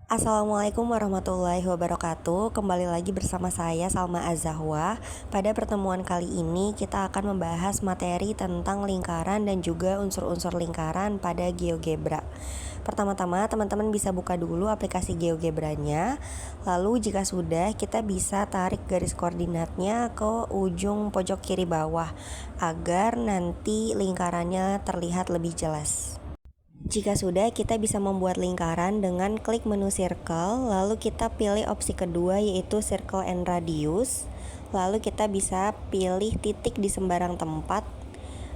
Assalamualaikum warahmatullahi wabarakatuh. Kembali lagi bersama saya Salma Az-Zahwa. Pada pertemuan kali ini kita akan membahas materi tentang lingkaran dan juga unsur-unsur lingkaran pada GeoGebra. Pertama-tama teman-teman bisa buka dulu aplikasi GeoGebranya. Lalu jika sudah, kita bisa tarik garis koordinatnya ke ujung pojok kiri bawah agar nanti lingkarannya terlihat lebih jelas. Jika sudah, kita bisa membuat lingkaran dengan klik menu circle, lalu kita pilih opsi kedua yaitu circle and radius. Lalu kita bisa pilih titik di sembarang tempat.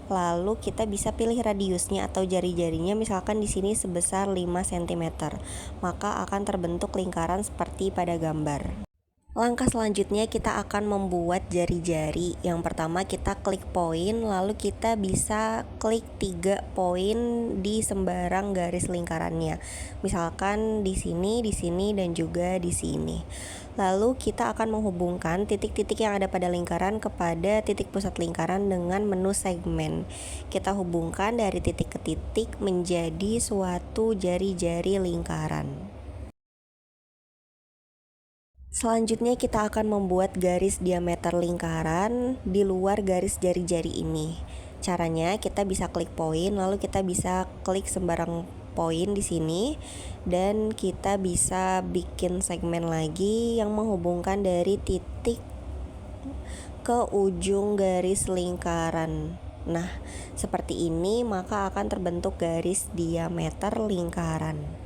Lalu kita bisa pilih radiusnya atau jari-jarinya, misalkan di sini sebesar 5 cm. Maka akan terbentuk lingkaran seperti pada gambar. Langkah selanjutnya kita akan membuat jari-jari. Yang pertama kita klik poin, lalu kita bisa klik 3 poin di sembarang garis lingkarannya. Misalkan di sini, dan juga di sini. Lalu kita akan menghubungkan titik-titik yang ada pada lingkaran kepada titik pusat lingkaran dengan menu segmen. Kita hubungkan dari titik ke titik menjadi suatu jari-jari lingkaran. Selanjutnya kita akan membuat garis diameter lingkaran di luar garis jari-jari ini. Caranya kita bisa klik poin, lalu kita bisa klik sembarang poin di sini dan kita bisa bikin segmen lagi yang menghubungkan dari titik ke ujung garis lingkaran. Nah, seperti ini maka akan terbentuk garis diameter lingkaran.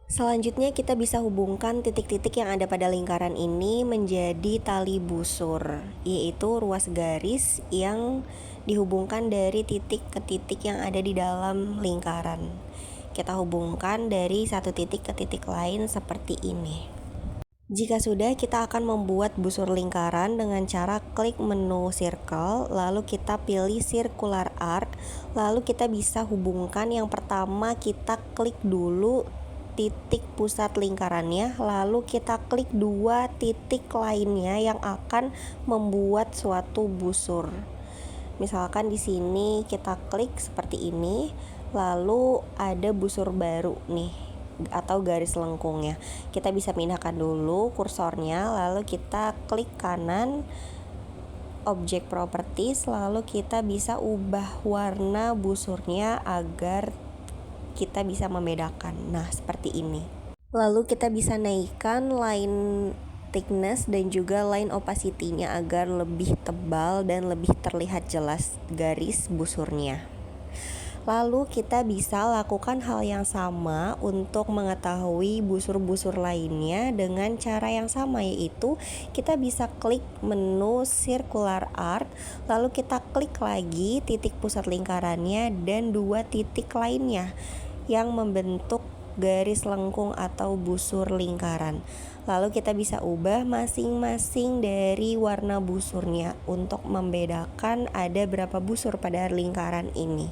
Selanjutnya kita bisa hubungkan titik-titik yang ada pada lingkaran ini menjadi tali busur, yaitu ruas garis yang dihubungkan dari titik ke titik yang ada di dalam lingkaran. Kita hubungkan dari satu titik ke titik lain seperti ini. Jika sudah, kita akan membuat busur lingkaran dengan cara klik menu circle, lalu kita pilih circular arc, lalu kita bisa hubungkan yang pertama kita klik dulu titik pusat lingkarannya, lalu kita klik 2 titik lainnya yang akan membuat suatu busur. Misalkan di sini kita klik seperti ini, lalu ada busur baru nih atau garis lengkungnya. Kita bisa pindahkan dulu kursornya, lalu kita klik kanan object properties, lalu kita bisa ubah warna busurnya agar kita bisa membedakan. Nah, seperti ini. Lalu kita bisa naikkan line thickness dan juga line opacity-nya agar lebih tebal dan lebih terlihat jelas garis busurnya. Lalu kita bisa lakukan hal yang sama untuk mengetahui busur-busur lainnya dengan cara yang sama, yaitu kita bisa klik menu circular arc, lalu kita klik lagi titik pusat lingkarannya dan 2 titik lainnya yang membentuk garis lengkung atau busur lingkaran. Lalu kita bisa ubah masing-masing dari warna busurnya untuk membedakan ada berapa busur pada lingkaran ini.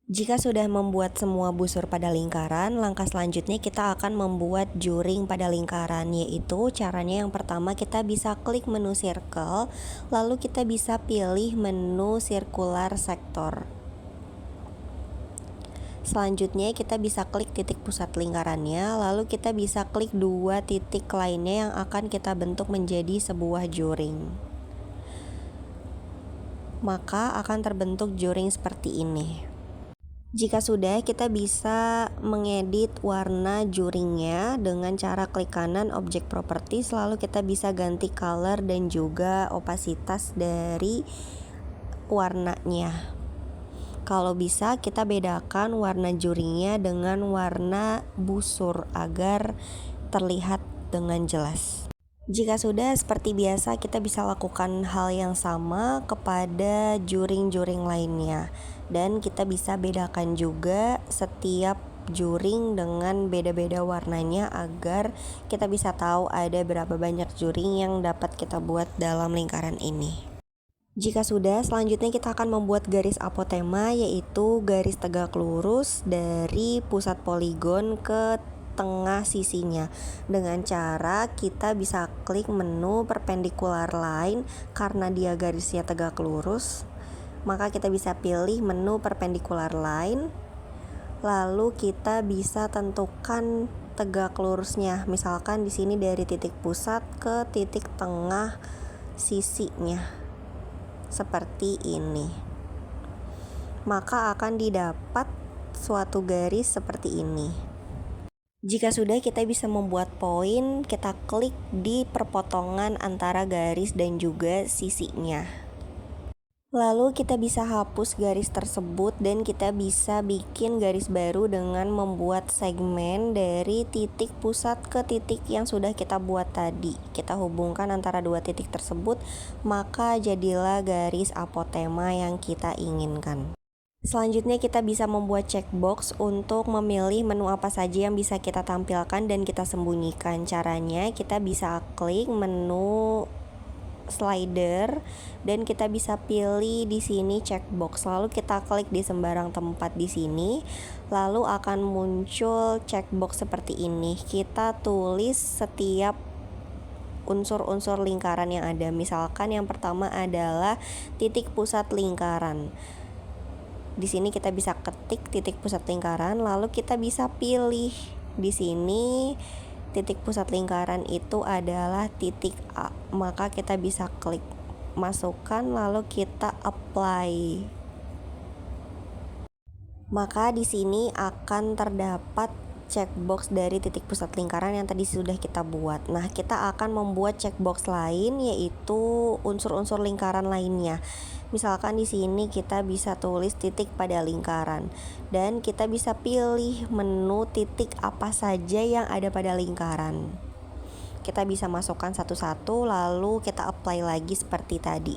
Jika sudah membuat semua busur pada lingkaran, langkah selanjutnya kita akan membuat juring pada lingkaran, yaitu caranya yang pertama kita bisa klik menu circle, lalu kita bisa pilih menu circular sector. Selanjutnya kita bisa klik titik pusat lingkarannya, lalu kita bisa klik 2 titik lainnya yang akan kita bentuk menjadi sebuah juring. Maka akan terbentuk juring seperti ini. Jika sudah, kita bisa mengedit warna juringnya dengan cara klik kanan object properties, lalu kita bisa ganti color dan juga opasitas dari warnanya. Kalau bisa kita bedakan warna juringnya dengan warna busur agar terlihat dengan jelas. Jika sudah, seperti biasa kita bisa lakukan hal yang sama kepada juring-juring lainnya. Dan kita bisa bedakan juga setiap juring dengan beda-beda warnanya agar kita bisa tahu ada berapa banyak juring yang dapat kita buat dalam lingkaran ini. Jika sudah, selanjutnya kita akan membuat garis apotema, yaitu garis tegak lurus dari pusat poligon ke tengah sisinya. Dengan cara kita bisa klik menu perpendicular line, karena dia garisnya tegak lurus, maka kita bisa pilih menu perpendicular line. Lalu kita bisa tentukan tegak lurusnya. Misalkan di sini dari titik pusat ke titik tengah sisinya. Seperti ini. Maka akan didapat suatu garis seperti ini. Jika sudah, kita bisa membuat poin, kita klik di perpotongan antara garis dan juga sisinya. Lalu kita bisa hapus garis tersebut dan kita bisa bikin garis baru dengan membuat segmen dari titik pusat ke titik yang sudah kita buat tadi. Kita hubungkan antara dua titik tersebut, maka jadilah garis apotema yang kita inginkan. Selanjutnya kita bisa membuat checkbox untuk memilih menu apa saja yang bisa kita tampilkan dan kita sembunyikan. Caranya kita bisa klik menu slider dan kita bisa pilih di sini checkbox, lalu kita klik di sembarang tempat di sini, lalu akan muncul checkbox seperti ini. Kita tulis setiap unsur-unsur lingkaran yang ada. Misalkan yang pertama adalah titik pusat lingkaran. Di sini kita bisa ketik titik pusat lingkaran, lalu kita bisa pilih di sini titik pusat lingkaran itu adalah titik A, maka kita bisa klik masukkan lalu kita apply. Maka di sini akan terdapat checkbox dari titik pusat lingkaran yang tadi sudah kita buat. Nah, kita akan membuat checkbox lain, yaitu unsur-unsur lingkaran lainnya. Misalkan di sini kita bisa tulis titik pada lingkaran dan kita bisa pilih menu titik apa saja yang ada pada lingkaran. Kita bisa masukkan satu-satu lalu kita apply lagi seperti tadi.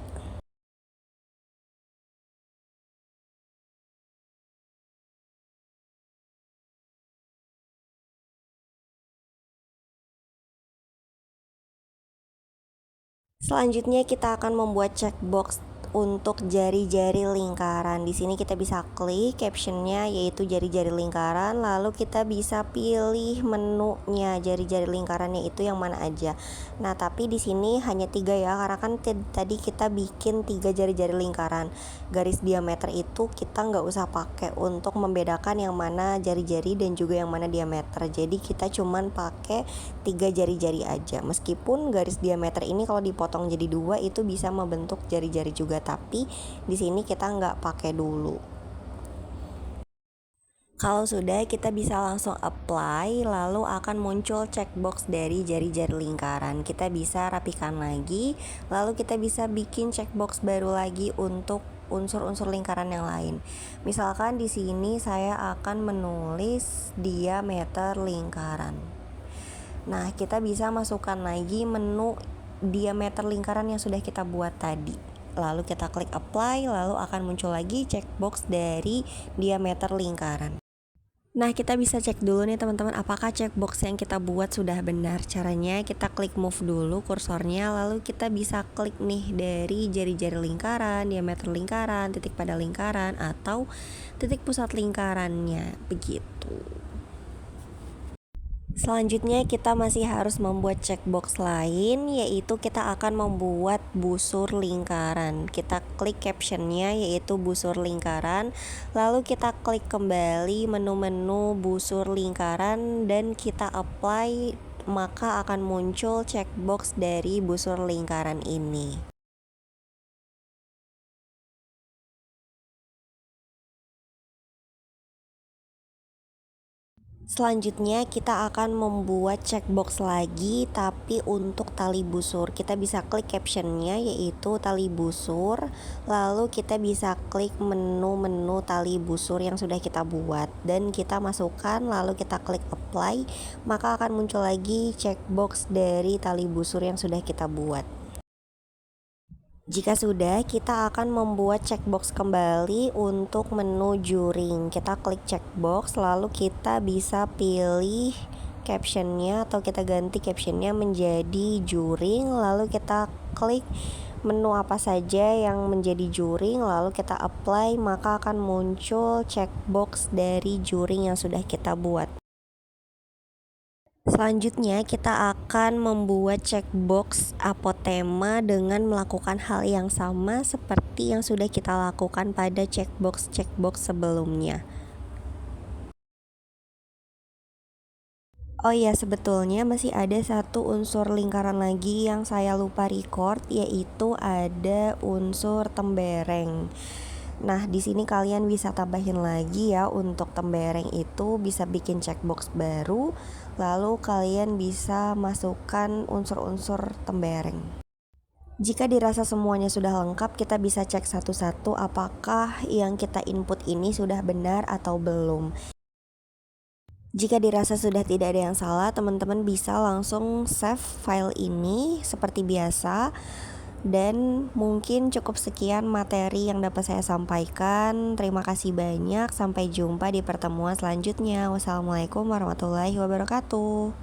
Selanjutnya kita akan membuat checkbox untuk jari-jari lingkaran. Di sini kita bisa klik captionnya yaitu jari-jari lingkaran, lalu kita bisa pilih menunya jari-jari lingkarannya itu yang mana aja. Nah, tapi di sini hanya 3 ya, karena kan tadi kita bikin 3 jari-jari lingkaran. Garis diameter itu kita nggak usah pakai untuk membedakan yang mana jari-jari dan juga yang mana diameter. Jadi kita cuman pakai 3 jari-jari aja. Meskipun garis diameter ini kalau dipotong jadi 2 itu bisa membentuk jari-jari juga, tapi di sini kita nggak pakai dulu. Kalau sudah, kita bisa langsung apply, lalu akan muncul checkbox dari jari-jari lingkaran. Kita bisa rapikan lagi, lalu kita bisa bikin checkbox baru lagi untuk unsur-unsur lingkaran yang lain. Misalkan di sini saya akan menulis diameter lingkaran. Nah, kita bisa masukkan lagi menu diameter lingkaran yang sudah kita buat tadi. Lalu kita klik apply, lalu akan muncul lagi checkbox dari diameter lingkaran. Nah, kita bisa cek dulu nih teman-teman, apakah checkbox yang kita buat sudah benar. Caranya kita klik move dulu kursornya, lalu kita bisa klik nih dari jari-jari lingkaran, diameter lingkaran, titik pada lingkaran, atau titik pusat lingkarannya, begitu. Selanjutnya kita masih harus membuat checkbox lain, yaitu kita akan membuat busur lingkaran. Kita klik captionnya yaitu busur lingkaran, lalu kita klik kembali menu-menu busur lingkaran dan kita apply, maka akan muncul checkbox dari busur lingkaran ini. Selanjutnya kita akan membuat checkbox lagi, tapi untuk tali busur. Kita bisa klik captionnya yaitu tali busur, lalu kita bisa klik menu-menu tali busur yang sudah kita buat dan kita masukkan, lalu kita klik apply, maka akan muncul lagi checkbox dari tali busur yang sudah kita buat. Jika sudah, kita akan membuat checkbox kembali untuk menu juring. Kita klik checkbox, lalu kita bisa pilih captionnya atau kita ganti captionnya menjadi juring, lalu kita klik menu apa saja yang menjadi juring, lalu kita apply, maka akan muncul checkbox dari juring yang sudah kita buat. Selanjutnya kita akan membuat checkbox apotema dengan melakukan hal yang sama seperti yang sudah kita lakukan pada checkbox sebelumnya. Oh iya, sebetulnya masih ada satu unsur lingkaran lagi yang saya lupa record, yaitu ada unsur tembereng. Nah, di sini kalian bisa tambahin lagi ya, untuk tembereng itu bisa bikin checkbox baru, lalu kalian bisa masukkan unsur-unsur tembereng. Jika dirasa semuanya sudah lengkap, kita bisa cek satu-satu apakah yang kita input ini sudah benar atau belum. Jika dirasa sudah tidak ada yang salah, teman-teman bisa langsung save file ini seperti biasa. Dan mungkin cukup sekian materi yang dapat saya sampaikan. Terima kasih banyak. Sampai jumpa di pertemuan selanjutnya. Wassalamualaikum warahmatullahi wabarakatuh.